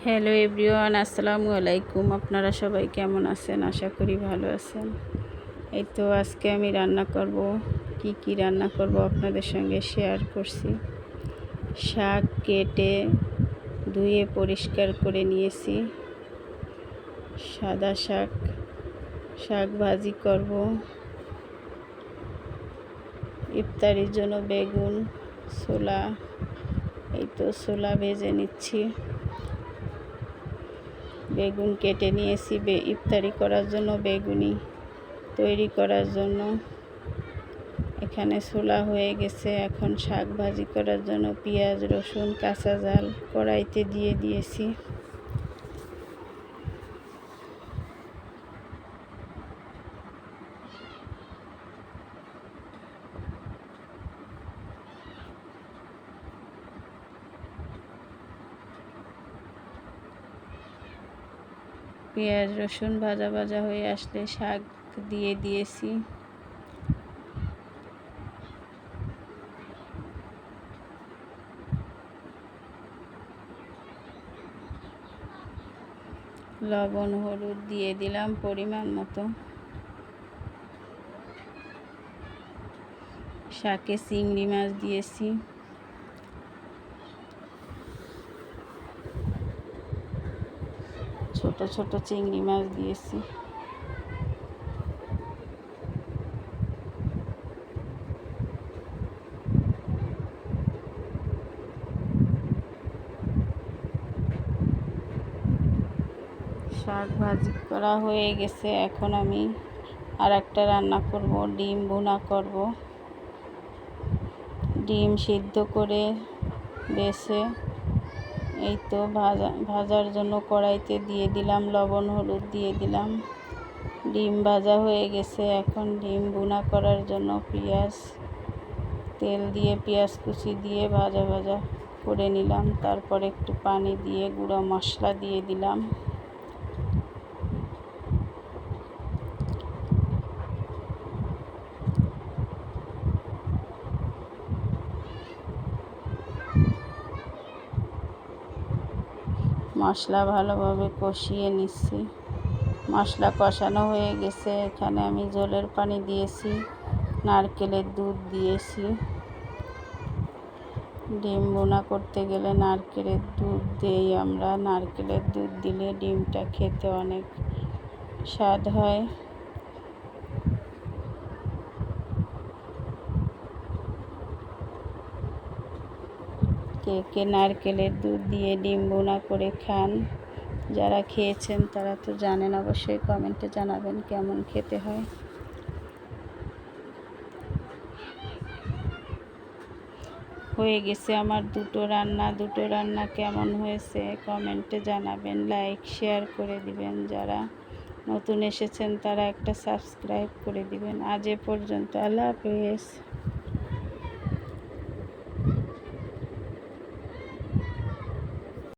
Hello everyone, আসসালামু আলাইকুম। আপনারা সবাই কেমন আছেন? আশা করি ভালো আছেন। এই তো আজকে আমি রান্না করব। কি রান্না করব আপনাদের সঙ্গে শেয়ার করছি। শাক কেটে ধুয়ে পরিষ্কার করে নিয়েছি। সাদা শাক ভাজি করব। ইফতারির জন্য বেগুন, ছোলা, এই তো ছোলা ভেজে নিচ্ছি। বেগুন কেটে নিয়েছি ইফতারি করার জন্য, বেগুনি তৈরি করার জন্য। এখানে ছোলা হয়ে গেছে। এখন শাক ভাজি করার জন্য পেঁয়াজ, রসুন, কাঁচা ঝাল কড়াইতে দিয়ে দিয়েছি। পেঁয়াজ রসুন ভাজা ভাজা হয়ে আসলে শাক দিয়ে দিয়েছি। লবণ হলুদ দিয়ে দিলাম পরিমাণ মতো। শাকে চিংড়ি মাছ দিয়েছি। ছোট ছোট চিংড়ি মাছ দিয়েছি। শাক ভাজি করা হয়ে গেছে। এখন আমি আর একটা রান্না করব, ডিম ভুনা করব। ডিম সিদ্ধ করে বেছে এই তো ভাজার জন্য কড়াইতে দিয়ে দিলাম, লবণ হলুদ দিয়ে দিলাম। ডিম ভাজা হয়ে গেছে। এখন ডিম ভুনা করার জন্য তেল দিয়ে পেঁয়াজ কুচি দিয়ে ভাজা ভাজা করে নিলাম। তারপর একটু পানি দিয়ে গুঁড়ো মশলা দিয়ে দিলাম। মশলা ভালোভাবে কষিয়ে নিচ্ছি। মশলা কষানো হয়ে গেছে। এখানে আমি ঝোলের পানি দিয়েছি, নারকেলের দুধ দিয়েছি। ডিম ভুনা করতে গেলে নারকেলের দুধ দিই আমরা। নারকেলের দুধ দিলে ডিমটা খেতে অনেক স্বাদ হয়। কে কে নারকেলের দুধ দিয়ে ডিম ভুনা করে খান? যারা খেয়েছেন তারা তো জানেন, অবশ্যই কমেন্টে জানাবেন কেমন খেতে হয়। হয়ে গেছে আমার দুটো রান্না কেমন হয়েছে কমেন্টে জানাবেন। লাইক শেয়ার করে দিবেন। যারা নতুন এসেছেন তারা একটা সাবস্ক্রাইব করে দিবেন। আজ এ পর্যন্ত, আল্লাহ হাফেজ।